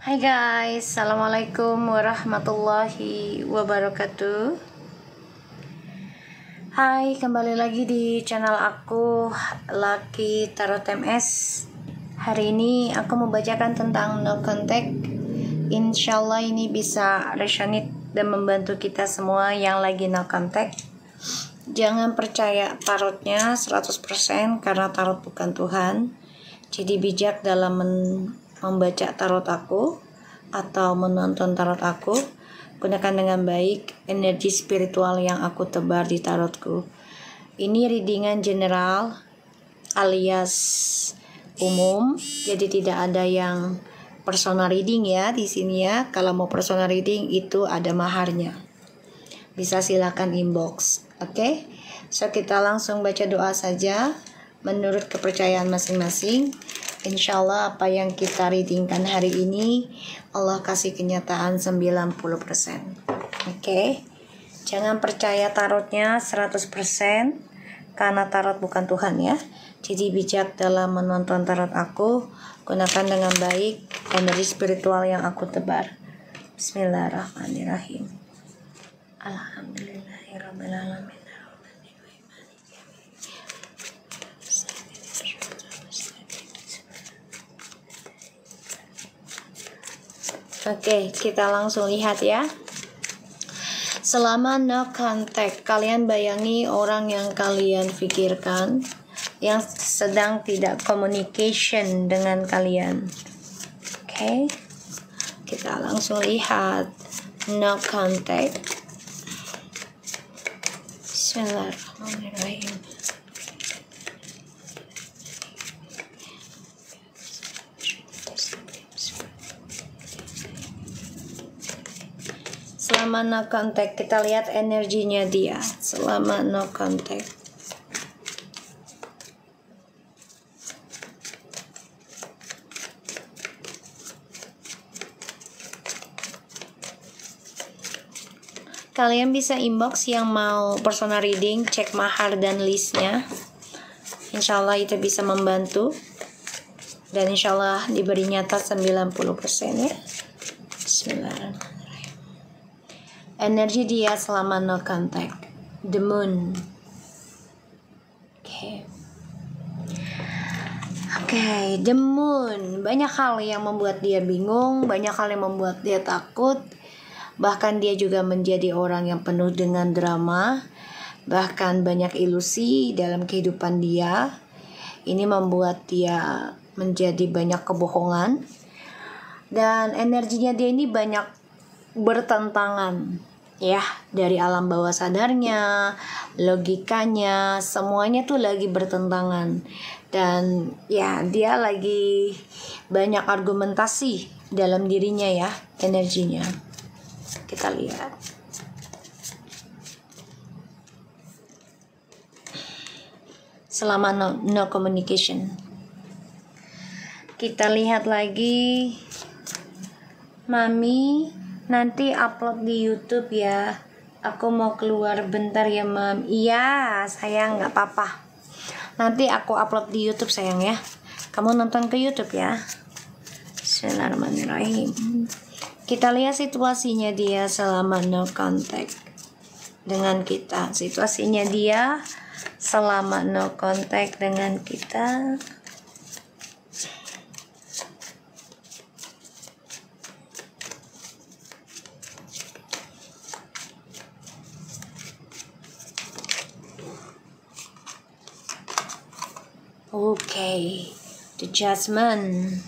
Hai guys, Assalamualaikum warahmatullahi wabarakatuh. Hai, kembali lagi di channel aku, Lucky Tarot MS. Hari ini aku membacakan tentang no contact. Insyaallah ini bisa resonate dan membantu kita semua yang lagi no contact. Jangan percaya tarotnya 100% karena tarot bukan Tuhan. Jadi bijak dalam membaca tarot aku atau menonton tarot aku. Gunakan dengan baik energi spiritual yang aku tebar di tarotku. Ini readingan general alias umum, jadi tidak ada yang personal reading ya di sini ya. Kalau mau personal reading itu ada maharnya. Bisa silakan inbox. Oke? So kita langsung baca doa saja menurut kepercayaan masing-masing. Insya Allah apa yang kita readingkan hari ini Allah kasih kenyataan 90%. Oke? Jangan percaya tarotnya 100% karena tarot bukan Tuhan ya. Jadi bijak dalam menonton tarot aku. Gunakan dengan baik energi spiritual yang aku tebar. Bismillahirrahmanirrahim. Alhamdulillahirrahmanirrahim. Oke, kita langsung lihat ya. Selama no contact, kalian bayangi orang yang kalian pikirkan yang sedang tidak communication dengan kalian. Oke, kita langsung lihat no contact. Bismillahirrahmanirrahim. Selama no contact, kita lihat energinya dia. Selama no contact. Kalian bisa inbox yang mau personal reading, cek mahar dan listnya. Insya Allah itu bisa membantu. Dan insya Allah diberi nyata 90% ya. Bismillahirrahmanirrahim. Energi dia selama no contact. The moon. Oke, the moon. Banyak hal yang membuat dia bingung, banyak hal yang membuat dia takut. Bahkan dia juga menjadi orang yang penuh dengan drama. Bahkan banyak ilusi dalam kehidupan dia. Ini membuat dia menjadi banyak kebohongan. Dan energinya dia ini banyak bertentangan. Ya, dari alam bawah sadarnya, logikanya, semuanya tuh lagi bertentangan. Dan ya, dia lagi banyak argumentasi dalam dirinya ya, energinya. Kita lihat. Selama no communication. Kita lihat lagi. Mami, nanti upload di YouTube ya. Aku mau keluar bentar ya, Mam. Iya, sayang, nggak apa-apa. Nanti aku upload di YouTube, sayang ya. Kamu nonton ke YouTube ya. Bismillahirrahmanirrahim. Kita lihat situasinya dia selama no contact dengan kita. Situasinya dia selama no contact dengan kita. Okay, the Judgment.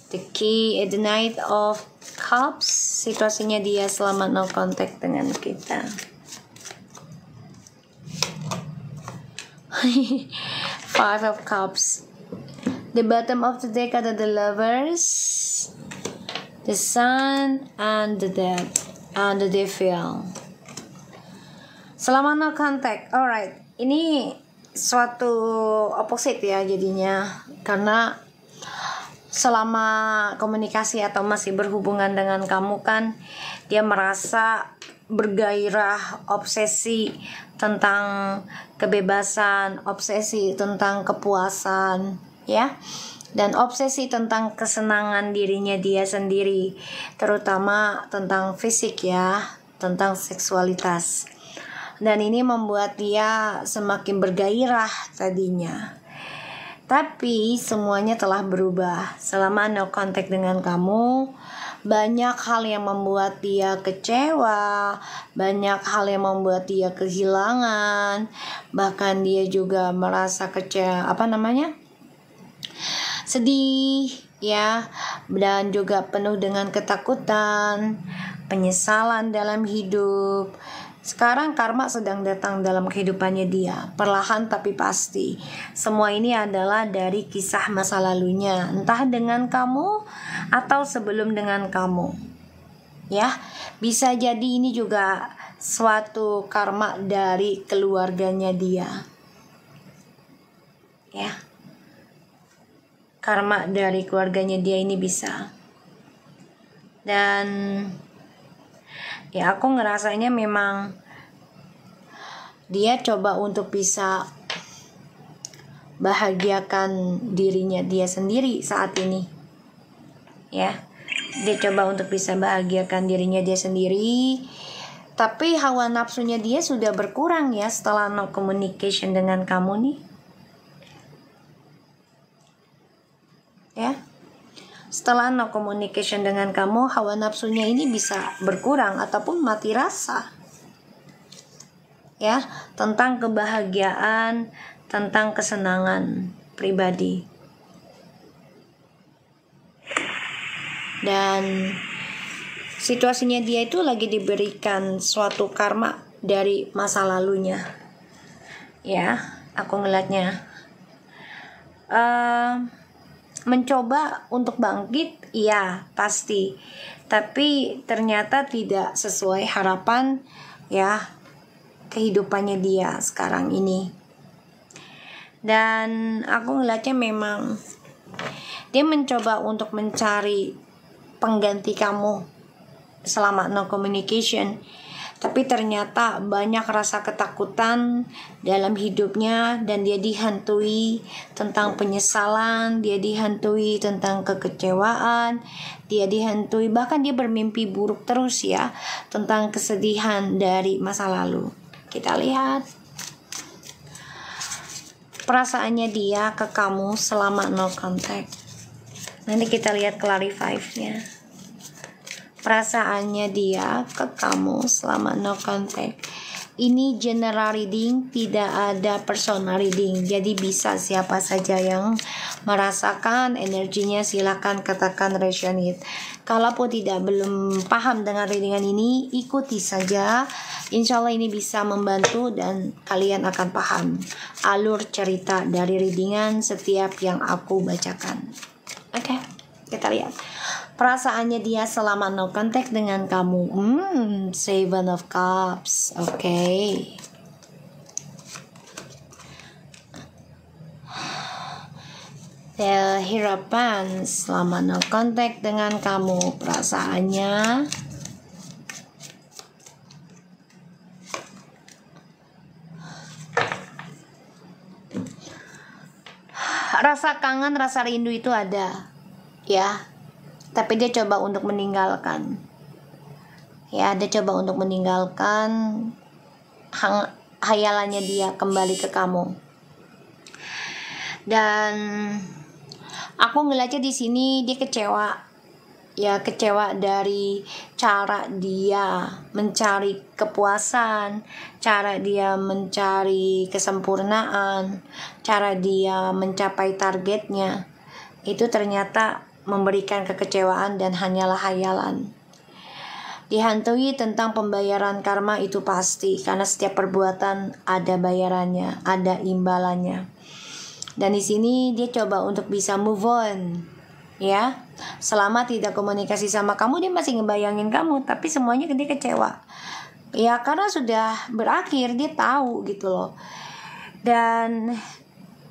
The Key at the Knight of Cups. Situasinya dia selama no contact dengan kita. Five of Cups. The bottom of the deck ada the Lovers, the Sun, and the Death, and the Devil. Selama no contact, alright. Ini suatu opposite ya jadinya, karena selama komunikasi atau masih berhubungan dengan kamu kan dia merasa bergairah, obsesi tentang kebebasan, obsesi tentang kepuasan, ya, dan obsesi tentang kesenangan dirinya dia sendiri, terutama tentang fisik ya, tentang seksualitas. Dan ini membuat dia semakin bergairah tadinya. Tapi semuanya telah berubah selama no contact dengan kamu. Banyak hal yang membuat dia kecewa, banyak hal yang membuat dia kehilangan, bahkan dia juga merasa sedih ya, dan juga penuh dengan ketakutan, penyesalan dalam hidup. Sekarang karma sedang datang dalam kehidupannya dia, perlahan tapi pasti. Semua ini adalah dari kisah masa lalunya, entah dengan kamu atau sebelum dengan kamu. Ya, bisa jadi ini juga suatu karma dari keluarganya dia. Ya. Karma dari keluarganya dia ini bisa. Dan ya, aku ngerasanya memang dia coba untuk bisa bahagiakan dirinya dia sendiri saat ini. Ya, dia coba untuk bisa bahagiakan dirinya dia sendiri. Tapi hawa nafsunya dia sudah berkurang ya setelah no communication dengan kamu nih. Ya. Setelah no communication dengan kamu, hawa nafsunya ini bisa berkurang ataupun mati rasa. Ya, tentang kebahagiaan, tentang kesenangan pribadi. Dan situasinya dia itu lagi diberikan suatu karma dari masa lalunya. Ya, aku ngeliatnya mencoba untuk bangkit, iya pasti, tapi ternyata tidak sesuai harapan ya kehidupannya dia sekarang ini. Dan aku ngeliatnya memang dia mencoba untuk mencari pengganti kamu selama no communication, tapi ternyata banyak rasa ketakutan dalam hidupnya, dan dia dihantui tentang penyesalan, dia dihantui tentang kekecewaan, dia dihantui, bahkan dia bermimpi buruk terus ya, tentang kesedihan dari masa lalu. Kita lihat perasaannya dia ke kamu selama no contact. Nanti kita lihat clarify-nya. Perasaannya dia ke kamu selama no contact. Ini general reading, tidak ada personal reading. Jadi bisa siapa saja yang merasakan energinya silakan katakan resonate. Kalaupun belum paham dengan readingan ini, ikuti saja. Insya Allah ini bisa membantu dan kalian akan paham alur cerita dari readingan setiap yang aku bacakan. Oke, kita lihat perasaannya dia selama no contact dengan kamu. Seven of Cups. Oke. The Hierophant selama no contact dengan kamu, perasaannya. Rasa kangen, rasa rindu itu ada, ya. Tapi dia coba untuk meninggalkan. Ya, dia coba untuk meninggalkan hayalannya dia kembali ke kamu. Dan aku ngeliatnya di sini dia kecewa. Ya, kecewa dari cara dia mencari kepuasan, cara dia mencari kesempurnaan, cara dia mencapai targetnya. Itu ternyata memberikan kekecewaan dan hanyalah hayalan. Dihantui tentang pembayaran karma itu pasti, karena setiap perbuatan ada bayarannya, ada imbalannya. Dan di sini dia coba untuk bisa move on, ya. Selama tidak komunikasi sama kamu, dia masih ngebayangin kamu, tapi semuanya dia kecewa. Ya, karena sudah berakhir, dia tahu gitu loh. Dan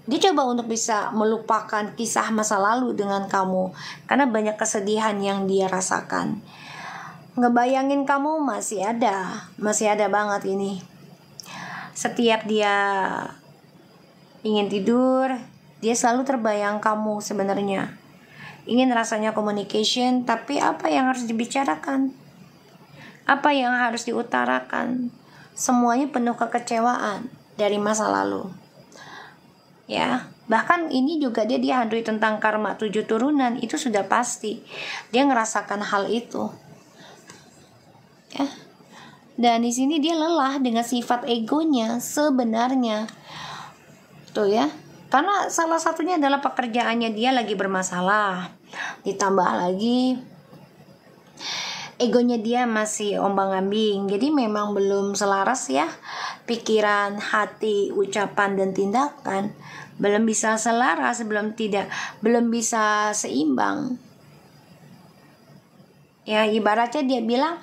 dia coba untuk bisa melupakan kisah masa lalu dengan kamu, karena banyak kesedihan yang dia rasakan. ngebayangin kamu masih ada banget ini. Setiap dia ingin tidur, dia selalu terbayang kamu sebenarnya. Ingin rasanya communication, tapi apa yang harus dibicarakan? Apa yang harus diutarakan? Semuanya penuh kekecewaan dari masa lalu. Ya, bahkan ini juga dia dihantui tentang karma 7 turunan, itu sudah pasti. Dia ngerasakan hal itu. Ya. Dan di sini dia lelah dengan sifat egonya sebenarnya. Tuh ya. Karena salah satunya adalah pekerjaannya dia lagi bermasalah. Ditambah lagi egonya dia masih ombang-ambing. Jadi memang belum selaras ya. Pikiran, hati, ucapan dan tindakan belum bisa selaras, belum bisa seimbang. Ya, ibaratnya dia bilang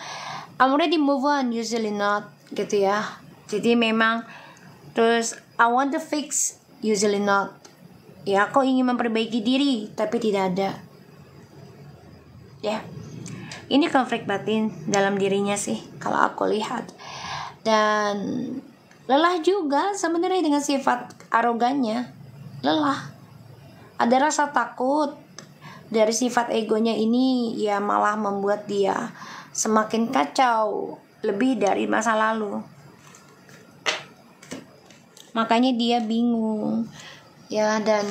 I'm ready move on, usually not, gitu ya. Jadi memang terus I want to fix, usually not. Ya, aku ingin memperbaiki diri, tapi tidak ada. Ya, ini konflik batin dalam dirinya sih, kalau aku lihat. Dan lelah juga sebenarnya dengan sifat arogannya. Lelah. Ada rasa takut dari sifat egonya ini, ya malah membuat dia semakin kacau lebih dari masa lalu. Makanya dia bingung ya, dan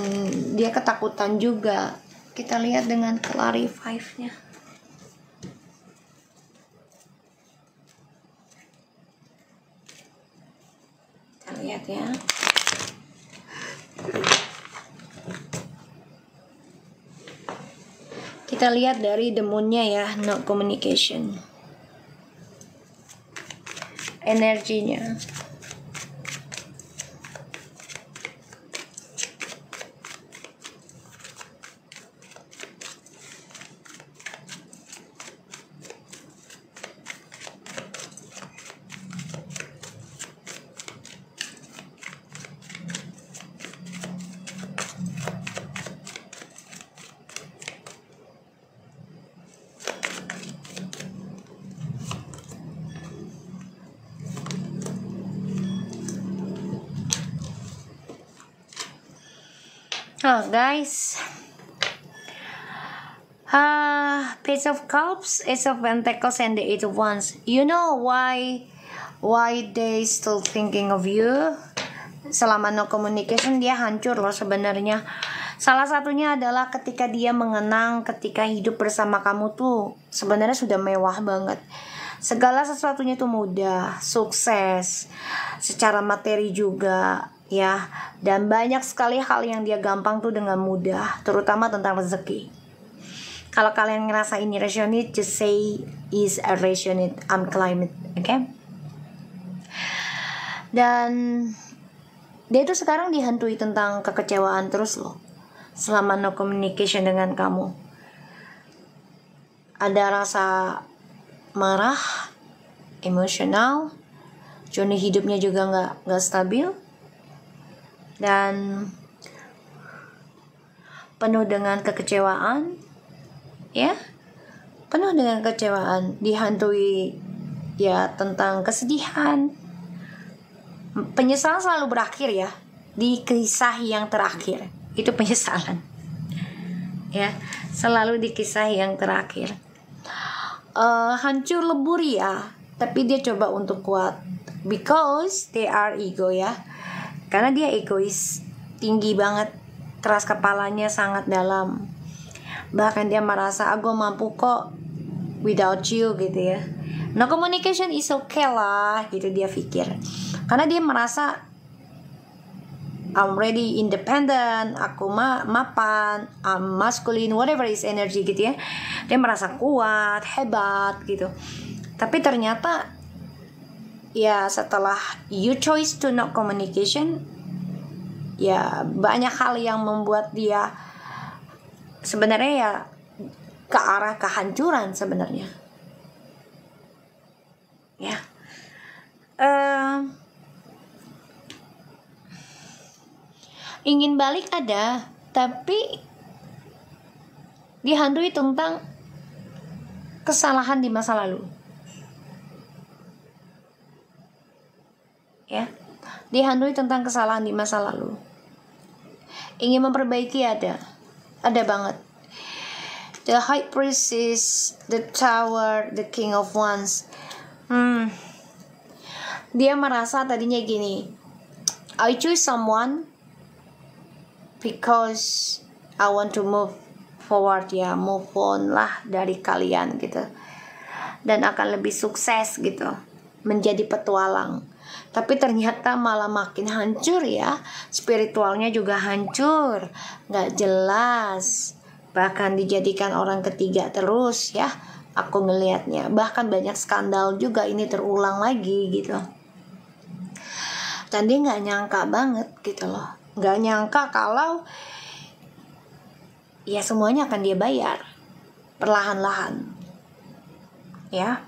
dia ketakutan juga. Kita lihat dengan clarify-nya. Kita lihat ya. Kita lihat dari the moon-nya ya, no communication. Energinya. Oh guys, Page of Cups, Ace of Pentacles, and the Eight of Wands. You know why they still thinking of you? Selama no communication dia hancur loh sebenarnya. Salah satunya adalah ketika dia mengenang ketika hidup bersama kamu tuh sebenarnya sudah mewah banget. Segala sesuatunya tuh mudah, sukses, secara materi juga ya, dan banyak sekali hal yang dia gampang tuh dengan mudah, terutama tentang rezeki. Kalau kalian ngerasa ini resonate, just say is a resonate, I'm claim it, okay? Dan dia tuh sekarang dihantui tentang kekecewaan terus loh, selama no communication dengan kamu. Ada rasa marah, emosional, journey hidupnya juga nggak stabil, dan penuh dengan kekecewaan, ya, penuh dengan kekecewaan, dihantui ya tentang kesedihan. Penyesalan selalu berakhir ya di kisah yang terakhir, itu penyesalan, ya, selalu di kisah yang terakhir. Hancur lebur ya, tapi dia coba untuk kuat because they are ego ya. Karena dia egois, tinggi banget, keras kepalanya sangat dalam. Bahkan dia merasa aku mampu kok without you gitu ya. No communication is okay lah gitu dia pikir. Karena dia merasa I'm ready, independent, aku mapan, I'm masculine, whatever is energy gitu ya. Dia merasa kuat, hebat gitu. Tapi ternyata ya setelah you choose to not communication, ya banyak hal yang membuat dia sebenarnya ya ke arah kehancuran sebenarnya. Ya. Ingin balik ada, tapi dihantui tentang kesalahan di masa lalu. ya. Dihantui tentang kesalahan di masa lalu. Ingin memperbaiki ada banget. The High Priest is the Tower, the King of Wands. Dia merasa tadinya gini, I choose someone because I want to move forward, ya, move on lah dari kalian gitu, dan akan lebih sukses gitu, menjadi petualang. Tapi ternyata malah makin hancur ya, spiritualnya juga hancur, gak jelas, bahkan dijadikan orang ketiga terus ya, aku ngelihatnya. Bahkan banyak skandal juga ini terulang lagi gitu. Dan dia gak nyangka banget gitu loh, gak nyangka kalau ya semuanya akan dia bayar perlahan-lahan ya.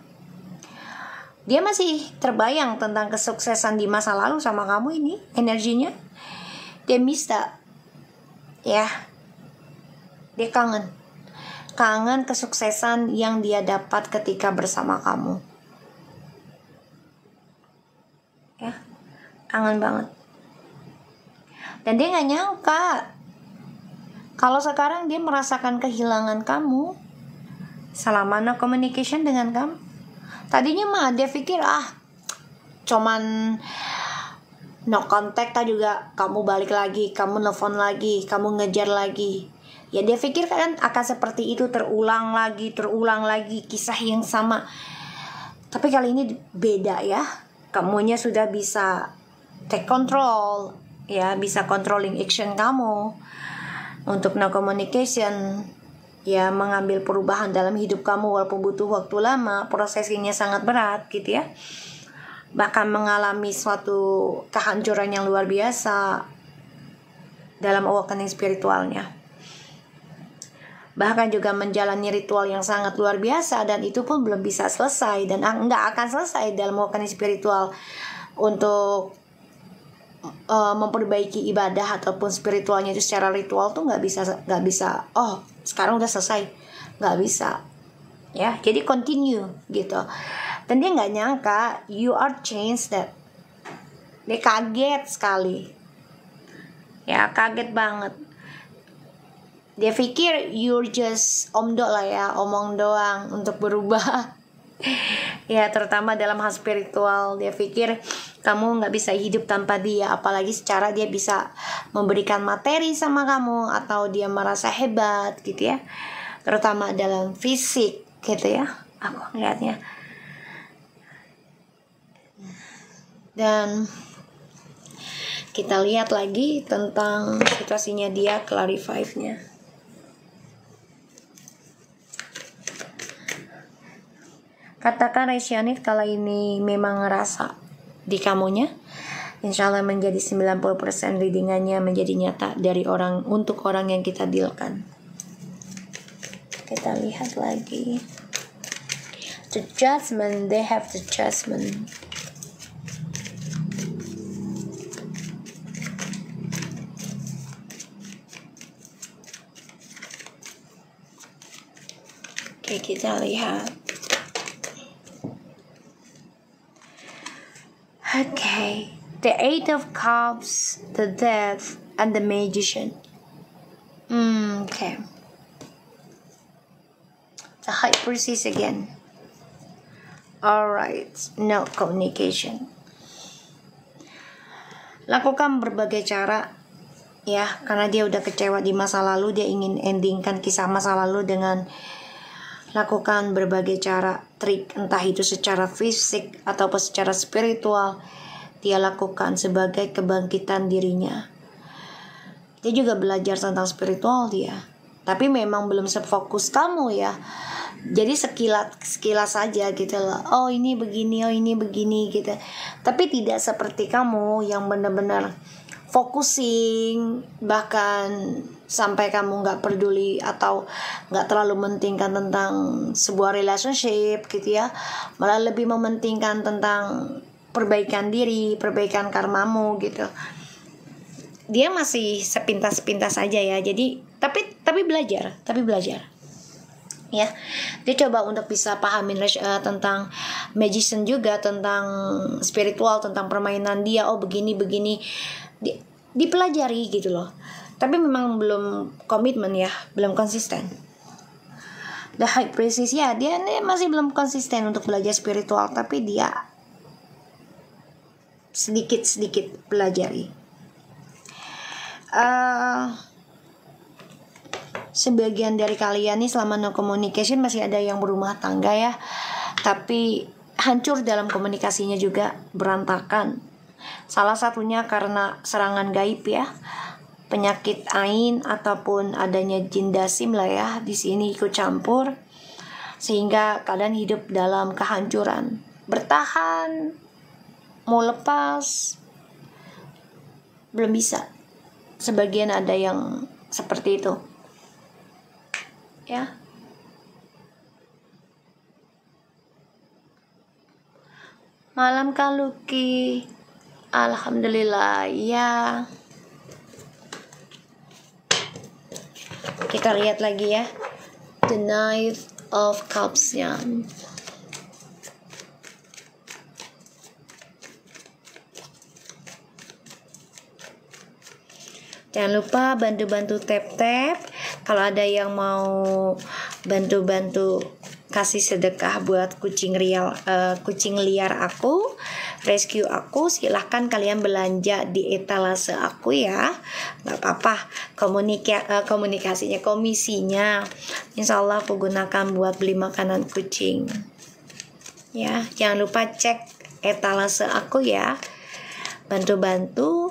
Dia masih terbayang tentang kesuksesan di masa lalu sama kamu ini, energinya. Dia minta, ya. Dia kangen kesuksesan yang dia dapat ketika bersama kamu. Ya, kangen banget. Dan dia gak nyangka kalau sekarang dia merasakan kehilangan kamu selama no communication dengan kamu. Tadinya mah dia pikir cuman no contact juga, kamu balik lagi, kamu nelfon lagi, kamu ngejar lagi. Ya dia pikir kan akan seperti itu, terulang lagi kisah yang sama. Tapi kali ini beda ya. Kamunya sudah bisa take control, ya, bisa controlling action kamu untuk no communication. Ya, mengambil perubahan dalam hidup kamu walaupun butuh waktu lama, prosesnya sangat berat gitu ya. Bahkan mengalami suatu kehancuran yang luar biasa dalam awakening spiritualnya. Bahkan juga menjalani ritual yang sangat luar biasa, dan itu pun belum bisa selesai dan nggak akan selesai dalam awakening spiritual. Untuk memperbaiki ibadah ataupun spiritualnya itu secara ritual tuh nggak bisa sekarang udah selesai, nggak bisa ya. Jadi continue gitu. Dan dia nggak nyangka you are changed that. Dia kaget sekali ya, kaget banget. Dia pikir you're just omdo lah ya, omong doang untuk berubah. Ya, terutama dalam hal spiritual, dia pikir kamu gak bisa hidup tanpa dia, apalagi secara dia bisa memberikan materi sama kamu, atau dia merasa hebat gitu ya, terutama dalam fisik gitu ya, aku ngeliatnya. Dan kita lihat lagi tentang situasinya dia, clarify-nya. Katakan resonate kalau ini memang ngerasa di kamunya. Insya Allah menjadi 90% readingannya menjadi nyata dari orang untuk orang yang kita dealkan. Kita lihat lagi. The judgment, they have the judgment. Oke, kita lihat. Okay, the Eight of Cups, the Death, and the Magician. Okay. The High Priestess again. Alright, no communication. Lakukan berbagai cara, ya, karena dia udah kecewa di masa lalu. Dia ingin endingkan kisah masa lalu dengan lakukan berbagai cara, trik, entah itu secara fisik ataupun secara spiritual. Dia lakukan sebagai kebangkitan dirinya. Dia juga belajar tentang spiritual dia, tapi memang belum sefokus kamu ya. Jadi sekilas saja gitu loh. Oh ini begini gitu. Tapi tidak seperti kamu yang benar-benar focusing, bahkan sampai kamu gak peduli atau gak terlalu mementingkan tentang sebuah relationship gitu ya. Malah lebih mementingkan tentang perbaikan diri, perbaikan karmamu gitu. Dia masih sepintas-sepintas aja ya. Jadi tapi belajar. ya. Dia coba untuk bisa pahamin tentang magician juga, tentang spiritual, tentang permainan dia. Oh begini dipelajari gitu loh. Tapi memang belum komitmen ya, belum konsisten. The High Priestess ya, dia masih belum konsisten untuk belajar spiritual, tapi dia sedikit pelajari. Sebagian dari kalian nih selama no communication masih ada yang berumah tangga ya, tapi hancur dalam komunikasinya juga, berantakan. Salah satunya karena serangan gaib ya, penyakit ain ataupun adanya jin dasim lah ya di sini ikut campur, sehingga kalian hidup dalam kehancuran. Bertahan, mau lepas, belum bisa. Sebagian ada yang seperti itu ya. Malam Kak Lucky, alhamdulillah ya. Kita lihat lagi ya, The Knight of Cups-nya. Jangan lupa bantu-bantu tap-tap. Kalau ada yang mau bantu-bantu kasih sedekah buat kucing liar aku, rescue aku, silahkan kalian belanja di etalase aku ya. Gak apa-apa, komunikasinya, komisinya insya Allah aku gunakan buat beli makanan kucing ya. Jangan lupa cek etalase aku ya, bantu-bantu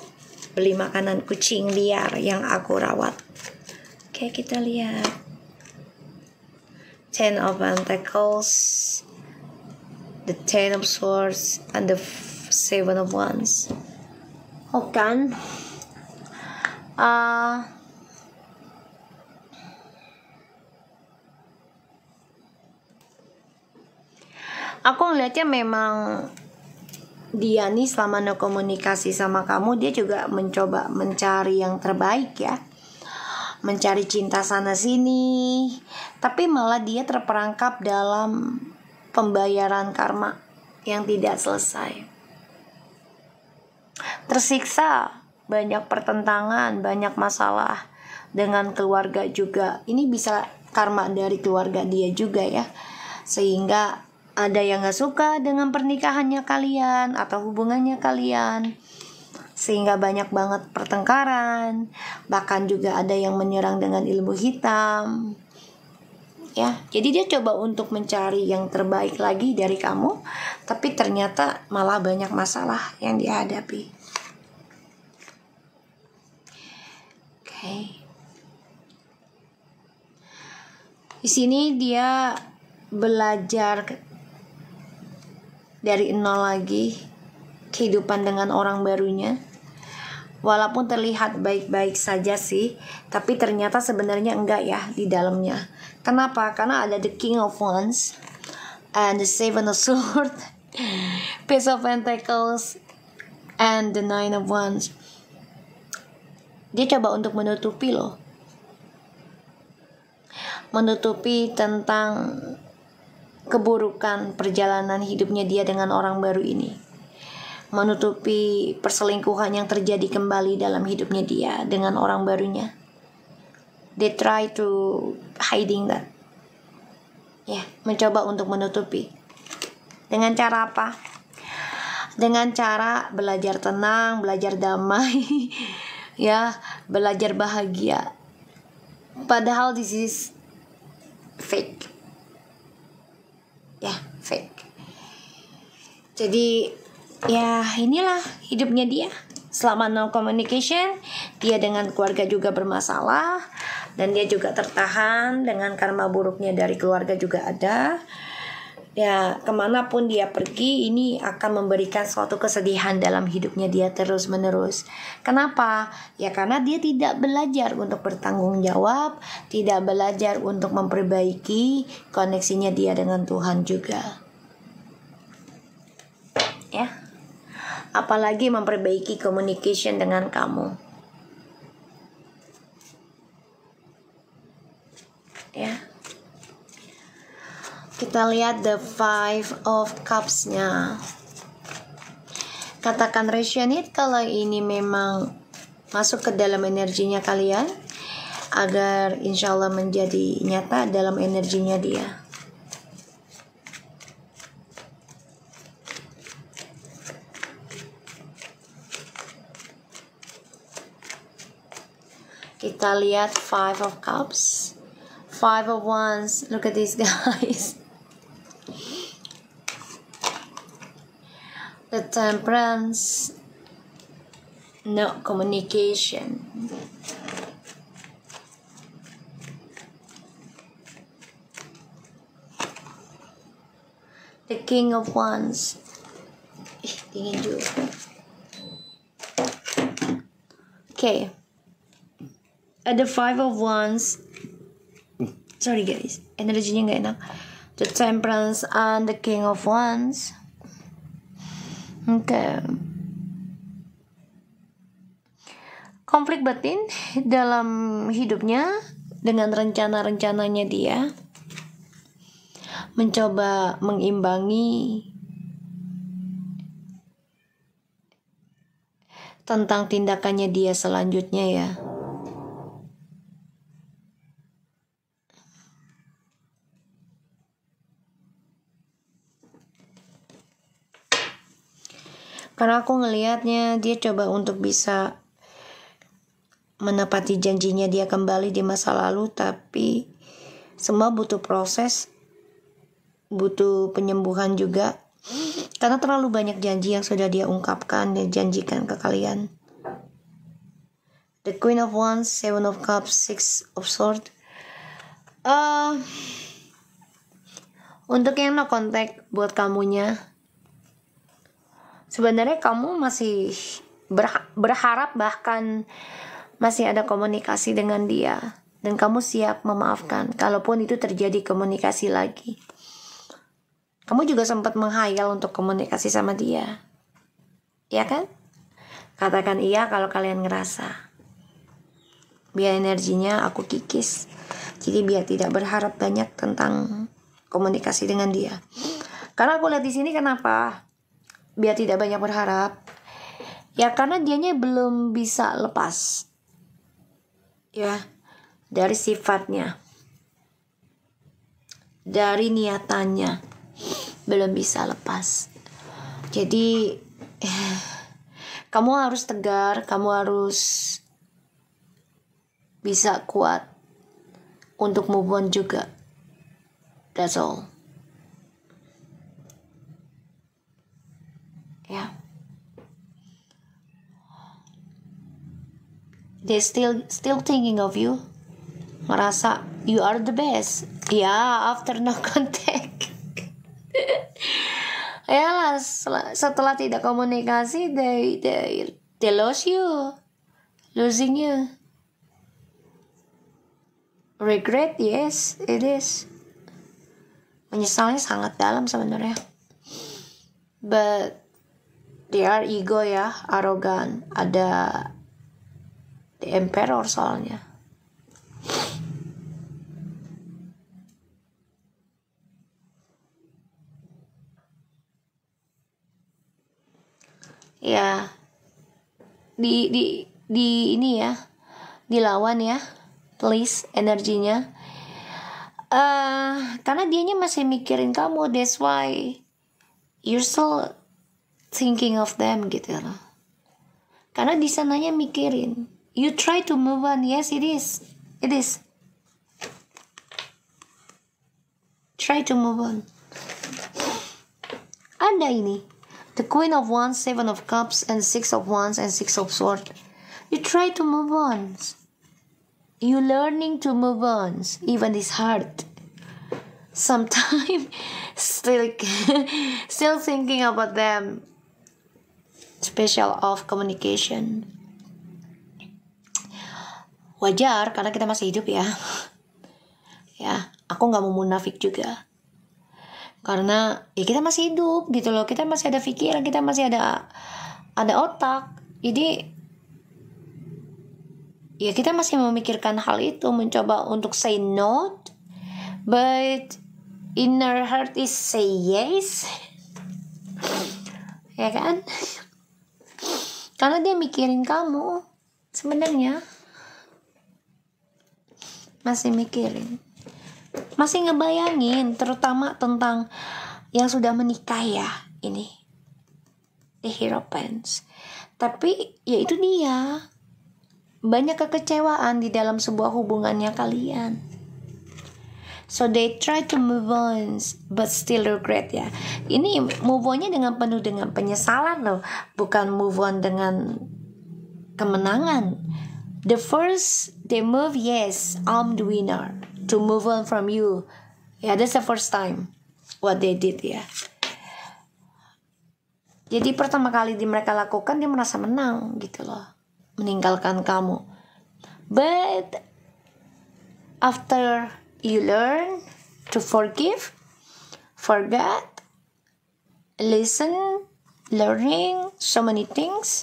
beli makanan kucing liar yang aku rawat. Oke, kita lihat Ten of Pentacles, the Ten of Swords, and the Seven of Wands. Oh kan, aku ngeliatnya memang dia nih selama no komunikasi sama kamu, dia juga mencoba mencari yang terbaik ya, mencari cinta sana sini, tapi malah dia terperangkap dalam pembayaran karma yang tidak selesai. Tersiksa, banyak pertentangan, banyak masalah dengan keluarga juga. Ini bisa karma dari keluarga dia juga ya, sehingga ada yang gak suka dengan pernikahannya kalian atau hubungannya kalian, sehingga banyak banget pertengkaran. Bahkan juga ada yang menyerang dengan ilmu hitam ya. Jadi dia coba untuk mencari yang terbaik lagi dari kamu, tapi ternyata malah banyak masalah yang dihadapi. Oke. Di sini dia belajar dari nol lagi kehidupan dengan orang barunya. Walaupun terlihat baik-baik saja sih, tapi ternyata sebenarnya enggak ya di dalamnya. Kenapa? Karena ada the King of Wands and the Seven of Swords, Page of Pentacles, and the Nine of Wands. Dia coba untuk menutupi loh, menutupi tentang keburukan perjalanan hidupnya dia dengan orang baru ini, menutupi perselingkuhan yang terjadi kembali dalam hidupnya dia dengan orang barunya. They try to hiding that ya, mencoba untuk menutupi. Dengan cara apa? Dengan cara belajar tenang, belajar damai ya, belajar bahagia. Padahal this is fake ya, fake. Jadi ya inilah hidupnya dia selama no communication. Dia dengan keluarga juga bermasalah, dan dia juga tertahan dengan karma buruknya dari keluarga juga ada ya. Kemanapun dia pergi, ini akan memberikan suatu kesedihan dalam hidupnya dia terus menerus. Kenapa? Ya karena dia tidak belajar untuk bertanggung jawab, tidak belajar untuk memperbaiki koneksinya dia dengan Tuhan juga ya, apalagi memperbaiki communication dengan kamu ya. Kita lihat the Five of Cups-nya. Katakan resonate kalau ini memang masuk ke dalam energinya kalian, agar insya Allah menjadi nyata dalam energinya dia. Kita lihat Five of Cups, Five of Wands. Look at these guys. The Temperance, no communication. The King of Wands. Dingin juga. Okay. At the Five of Wands. Sorry guys, energinya nggak enak. The Temperance and the King of Wands. Okay. Konflik batin dalam hidupnya dengan rencana-rencananya dia, mencoba mengimbangi tentang tindakannya dia selanjutnya ya. Karena aku ngelihatnya dia coba untuk bisa menepati janjinya dia kembali di masa lalu, tapi semua butuh proses, butuh penyembuhan juga. Karena terlalu banyak janji yang sudah dia ungkapkan dan janjikan ke kalian. The Queen of Wands, Seven of Cups, Six of Swords. Untuk yang no contact buat kamunya, sebenarnya kamu masih berharap bahkan masih ada komunikasi dengan dia, dan kamu siap memaafkan kalaupun itu terjadi komunikasi lagi. Kamu juga sempat menghayal untuk komunikasi sama dia, ya kan? Katakan iya kalau kalian ngerasa. Biar energinya aku kikis, jadi biar tidak berharap banyak tentang komunikasi dengan dia. Karena aku lihat di sini kenapa biar tidak banyak berharap, ya karena dianya belum bisa lepas ya dari sifatnya, dari niatannya, belum bisa lepas. Jadi kamu harus tegar, kamu harus bisa kuat untuk move on juga. That's all. Yeah. They still thinking of you. Merasa you are the best. Yeah, after no contact. Ya lah, setelah tidak komunikasi, they lost you, losing you. Regret, yes, it is. Menyesalnya sangat dalam sebenarnya. But they are ego ya, arogan. Ada the emperor soalnya. Ya, di ini ya, dilawan ya, please energinya. Karena dianya masih mikirin kamu, that's why you're still thinking of them gitu loh. Karena di sananya mikirin. You try to move on, yes it is. Try to move on. Ada ini, the Queen of Wands, Seven of Cups, and Six of Wands and Six of Swords. You try to move on. You learning to move on, even it's hard. Sometimes still thinking about them. Special of communication. Wajar karena kita masih hidup ya. Ya, aku nggak mau munafik juga. Karena ya kita masih hidup gitu loh. Kita masih ada pikiran, kita masih ada otak. Jadi ya kita masih memikirkan hal itu, mencoba untuk say no, but inner heart is say yes. Ya kan? Karena dia mikirin kamu. Sebenarnya masih mikirin, masih ngebayangin, terutama tentang yang sudah menikah ya. Ini The Hierophant. Tapi ya itu dia, banyak kekecewaan di dalam sebuah hubungannya kalian. So they try to move on but still regret ya. Ini move onnya dengan penuh dengan penyesalan loh, bukan move on dengan kemenangan. The first they move, yes, I'm the winner, to move on from you. Yeah, that's the first time what they did ya. Jadi pertama kali mereka lakukan, dia merasa menang gitu loh, meninggalkan kamu. But after you learn to forgive, forget, listen, learning so many things,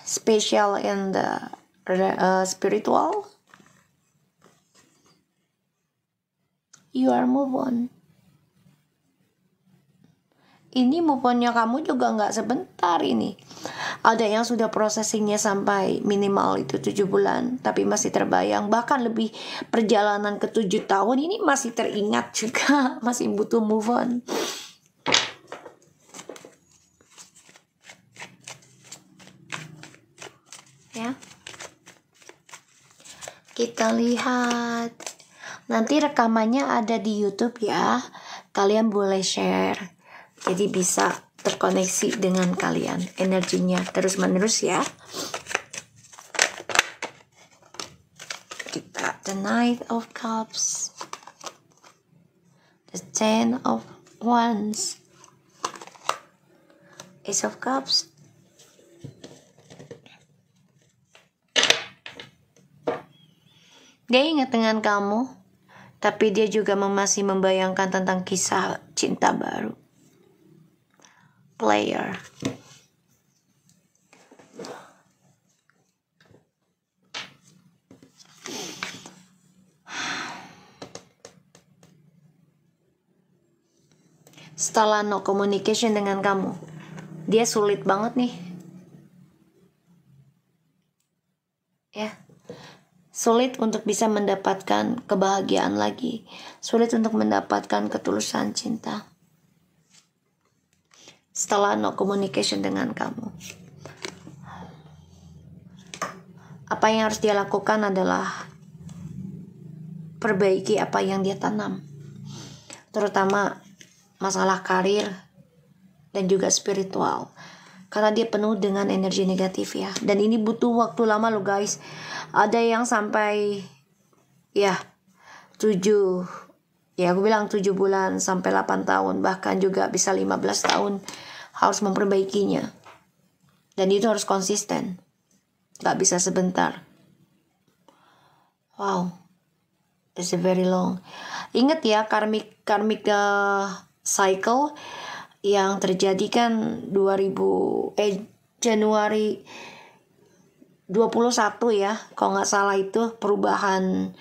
special in the spiritual, you are move on. Ini move onnya kamu juga gak sebentar ini. Ada yang sudah processingnya sampai minimal itu 7 bulan, tapi masih terbayang. Bahkan lebih, perjalanan ke 7 tahun ini masih teringat juga. Masih butuh move on. Ya, kita lihat. Nanti rekamannya ada di YouTube ya. Kalian boleh share, jadi bisa terkoneksi dengan kalian, energinya terus menerus ya. Kita the Knight of Cups, the Ten of Wands, Ace of Cups, dia ingat dengan kamu, tapi dia juga masih membayangkan tentang kisah cinta baru. Player. Setelah no communication dengan kamu, dia sulit banget nih. Ya. Sulit untuk bisa mendapatkan kebahagiaan lagi. Sulit untuk mendapatkan ketulusan cinta. Setelah no communication dengan kamu, apa yang harus dia lakukan adalah perbaiki apa yang dia tanam, terutama masalah karir dan juga spiritual, karena dia penuh dengan energi negatif ya. Dan ini butuh waktu lama loh guys. Ada yang sampai ya 7, ya aku bilang 7 bulan sampai 8 tahun, bahkan juga bisa 15 tahun harus memperbaikinya. Dan itu harus konsisten, gak bisa sebentar. Wow, it's a very long. Ingat ya, karmic cycle yang terjadi kan Januari 21 ya, kalau gak salah, itu perubahan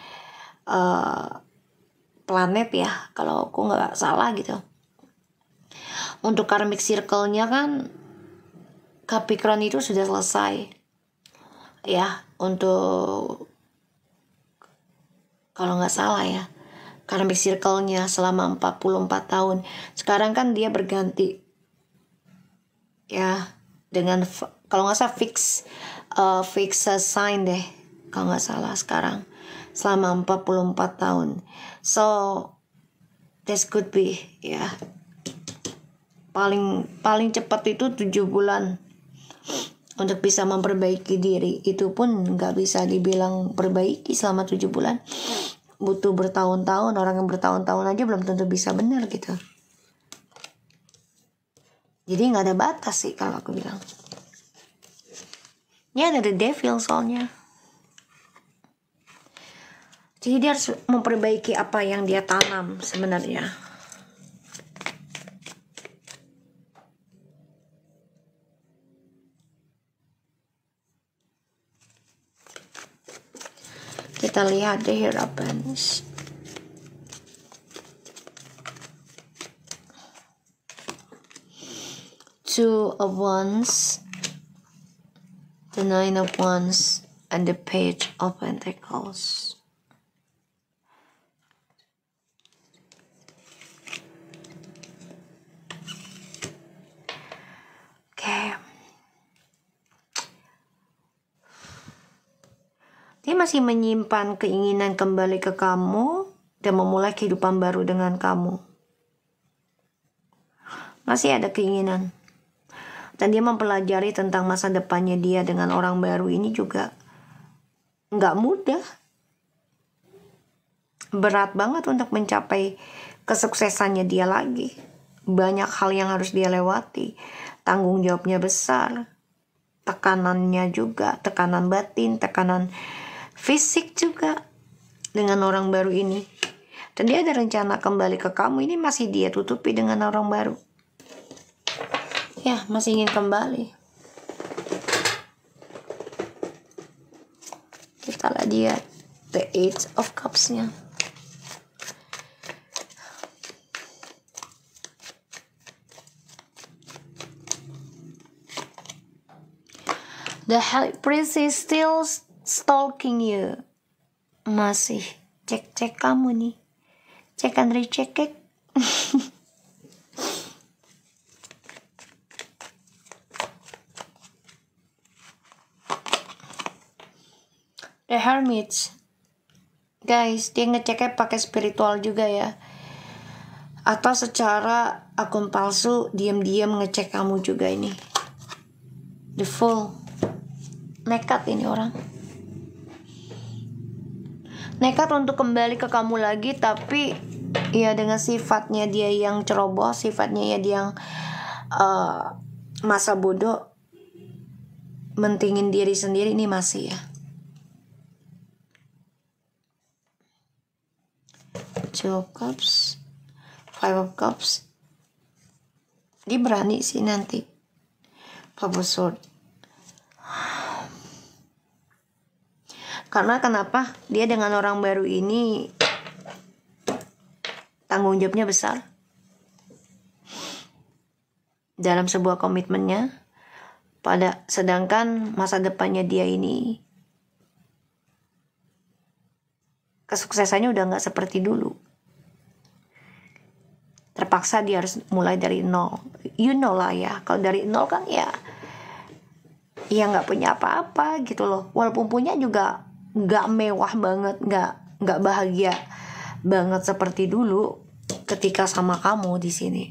planet ya, kalau aku gak salah gitu. Untuk karmic circle-nya kan Capricorn itu sudah selesai ya, untuk kalau nggak salah ya, karmic circle-nya selama 44 tahun. Sekarang kan dia berganti ya dengan, kalau nggak salah fix sign deh, kalau nggak salah sekarang selama 44 tahun. So this could be ya, paling cepat itu 7 bulan untuk bisa memperbaiki diri. Itu pun nggak bisa dibilang perbaiki selama 7 bulan. Butuh bertahun-tahun. Orang yang bertahun-tahun aja belum tentu bisa benar gitu. Jadi nggak ada batas sih kalau aku bilang. Ya ada the devil soalnya. Jadi dia harus memperbaiki apa yang dia tanam sebenarnya. Kita lihat the Hierophant. Two of Wands, the Nine of Wands, and the Page of Pentacles. Oke. Dia masih menyimpan keinginan kembali ke kamu dan memulai kehidupan baru dengan kamu. Masih ada keinginan. Dan dia mempelajari tentang masa depannya dia dengan orang baru ini juga nggak mudah. Berat banget untuk mencapai kesuksesannya dia lagi. Banyak hal yang harus dia lewati. Tanggung jawabnya besar. Tekanannya juga, tekanan batin, tekanan fisik juga dengan orang baru ini. Dan dia ada rencana kembali ke kamu. Ini masih dia tutupi dengan orang baru. Ya, masih ingin kembali. Kita lihat dia the Eight of Cups-nya. The High Priest is still stalking you. Masih cek-cek kamu nih. Cek and recheck. The Hermit, guys, dia ngeceknya pakai spiritual juga ya, atau secara akun palsu diam-diam ngecek kamu juga ini. The Fool, nekat ini orang, nekat untuk kembali ke kamu lagi, tapi ya dengan sifatnya dia yang ceroboh, sifatnya ya dia yang masa bodoh, mentingin diri sendiri. Ini masih ya. Two of Cups, Five of Cups. Dia berani sih nanti. Five of Swords. Karena kenapa? Dia dengan orang baru ini tanggung jawabnya besar dalam sebuah komitmennya. Sedangkan masa depannya dia ini kesuksesannya udah gak seperti dulu. Terpaksa dia harus mulai dari nol. You know lah ya, kalau dari nol kan ya gak punya apa-apa gitu loh. Walaupun punya juga gak mewah banget, gak bahagia banget seperti dulu ketika sama kamu di sini.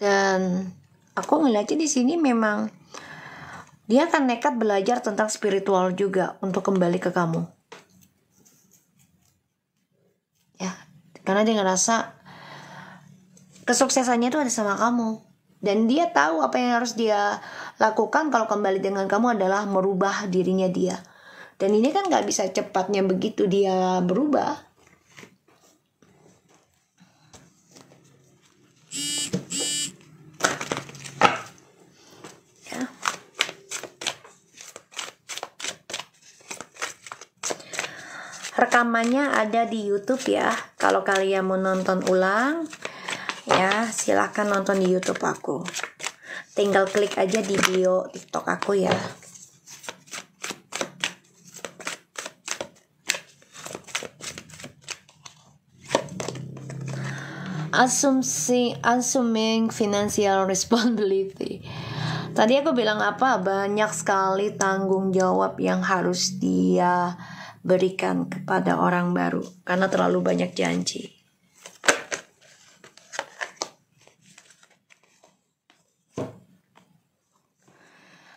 Dan aku ngeliatnya di sini memang dia akan nekat belajar tentang spiritual juga untuk kembali ke kamu. Ya, karena dia ngerasa kesuksesannya itu ada sama kamu. Dan dia tahu apa yang harus dia lakukan kalau kembali dengan kamu adalah merubah dirinya dia. Dan ini kan gak bisa cepatnya begitu dia berubah. Rekamannya ada di YouTube ya. Kalau kalian mau nonton ulang, ya silahkan nonton di YouTube aku. Tinggal klik aja di bio TikTok aku ya. Assuming financial responsibility. Tadi aku bilang apa? Banyak sekali tanggung jawab yang harus dia berikan kepada orang baru karena terlalu banyak janji.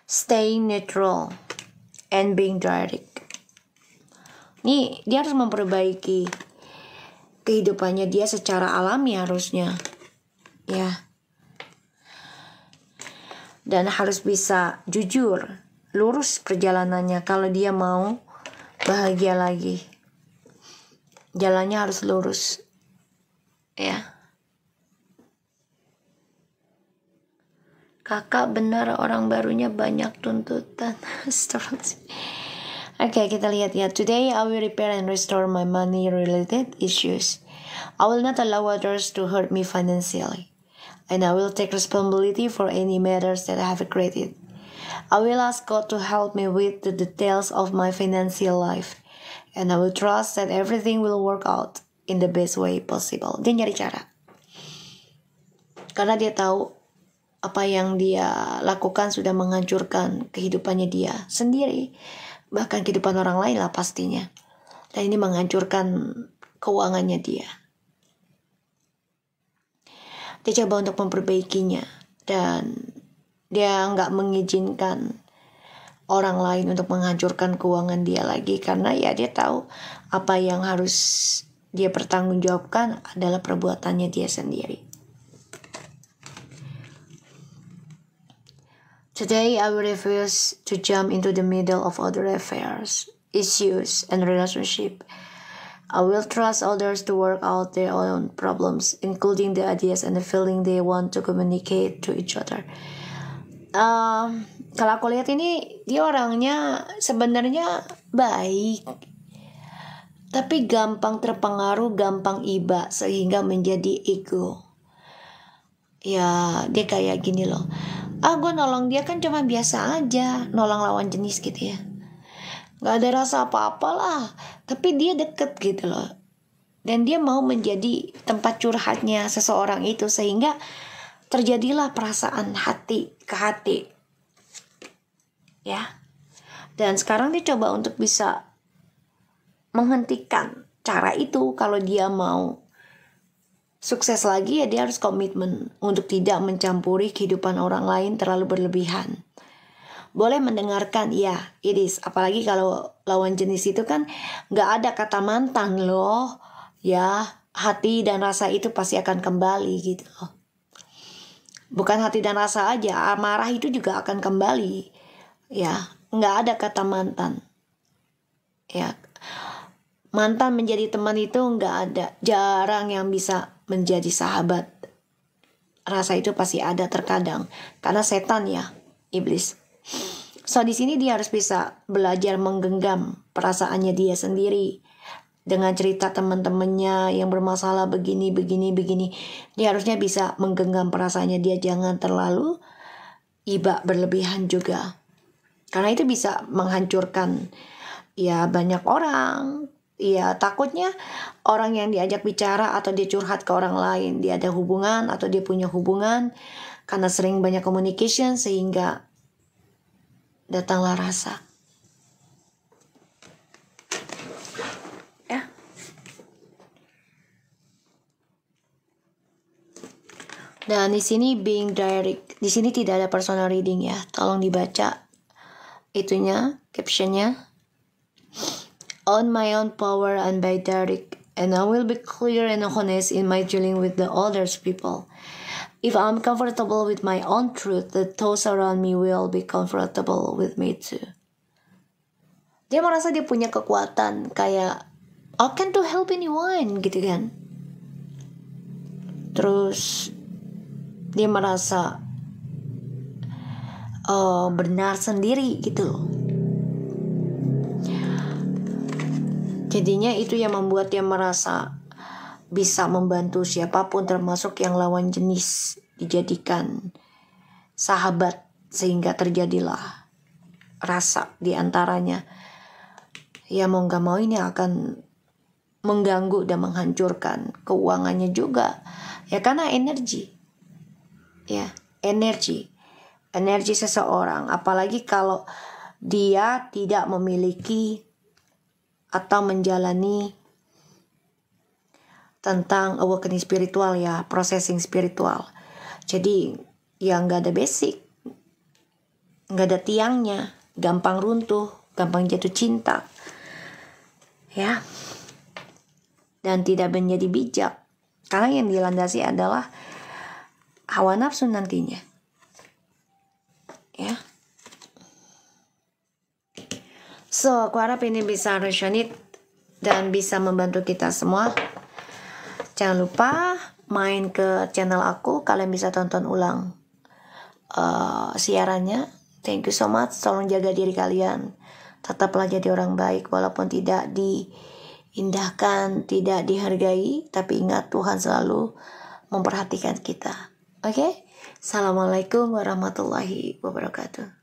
Staying neutral and being direct. Nih, dia harus memperbaiki kehidupannya dia secara alami harusnya. Ya. Dan harus bisa jujur, lurus perjalanannya kalau dia mau bahagia lagi. Jalannya harus lurus. Ya. Kakak benar orang barunya banyak tuntutan. Oke, kita lihat ya. Today I will repair and restore my money related issues. I will not allow others to hurt me financially. And I will take responsibility for any matters that I have created. I will ask God to help me with the details of my financial life. And I will trust that everything will work out in the best way possible. Dia nyari cara. Karena dia tahu apa yang dia lakukan sudah menghancurkan kehidupannya dia sendiri. Bahkan kehidupan orang lain lah pastinya. Dan ini menghancurkan keuangannya dia. Dia coba untuk memperbaikinya. Dan dia nggak mengizinkan orang lain untuk menghancurkan keuangan dia lagi. Karena ya dia tahu apa yang harus dia pertanggungjawabkan adalah perbuatannya dia sendiri. Today I will refuse to jump into the middle of other affairs, issues, and relationship. I will trust others to work out their own problems, including the ideas and the feeling they want to communicate to each other. Kalau aku lihat ini, dia orangnya sebenarnya baik, tapi gampang terpengaruh, gampang iba, sehingga menjadi ego. Ya, dia kayak gini loh. Gue nolong dia kan cuma biasa aja, nolong lawan jenis gitu ya. Gak ada rasa apa-apa lah, tapi dia deket gitu loh. Dan dia mau menjadi tempat curhatnya seseorang itu, sehingga terjadilah perasaan hati ke hati. Ya. Dan sekarang dia coba untuk bisa menghentikan cara itu. Kalau dia mau sukses lagi ya dia harus komitmen untuk tidak mencampuri kehidupan orang lain terlalu berlebihan. Boleh mendengarkan, ya, it is. Apalagi kalau lawan jenis itu kan gak ada kata mantan loh. Ya, hati dan rasa itu pasti akan kembali gitu loh. Bukan hati dan rasa aja, amarah itu juga akan kembali. Ya, gak ada kata mantan. Ya, mantan menjadi teman itu gak ada. Jarang yang bisa menjadi sahabat. Rasa itu pasti ada terkadang. Karena setan ya, iblis. So di sini dia harus bisa belajar menggenggam perasaannya dia sendiri. Dengan cerita teman-temannya yang bermasalah begini. Dia harusnya bisa menggenggam perasaannya dia. Jangan terlalu iba berlebihan juga. Karena itu bisa menghancurkan ya banyak orang. Ya takutnya orang yang diajak bicara atau dia curhat ke orang lain, dia ada hubungan atau dia punya hubungan, karena sering banyak communication sehingga datanglah rasa. Ya. Dan di sini being direct, di sini tidak ada personal reading ya. Tolong dibaca itunya, captionnya. On my own power and by direct, and I will be clear and honest in my dealing with the others people. If I'm comfortable with my own truth, the those around me will be comfortable with me too. Dia merasa dia punya kekuatan kayak I can to help anyone gitu kan. Terus dia merasa benar sendiri gitu loh. Jadinya itu yang membuat dia merasa bisa membantu siapapun termasuk yang lawan jenis dijadikan sahabat sehingga terjadilah rasa di antaranya. Ya mau gak mau ini akan mengganggu dan menghancurkan keuangannya juga. Ya karena energi. Ya, energi seseorang. Apalagi kalau dia tidak memiliki atau menjalani tentang awakening spiritual ya, processing spiritual. Jadi ya gak ada basic, gak ada tiangnya, gampang runtuh, gampang jatuh cinta, ya, dan tidak menjadi bijak, karena yang dilandasi adalah hawa nafsu nantinya, ya. So, aku harap ini bisa resonate dan bisa membantu kita semua. Jangan lupa main ke channel aku, kalian bisa tonton ulang siarannya. Thank you so much. Tolong jaga diri kalian. Tetaplah jadi orang baik walaupun tidak diindahkan, tidak dihargai, tapi ingat Tuhan selalu memperhatikan kita. Oke? Assalamualaikum warahmatullahi wabarakatuh.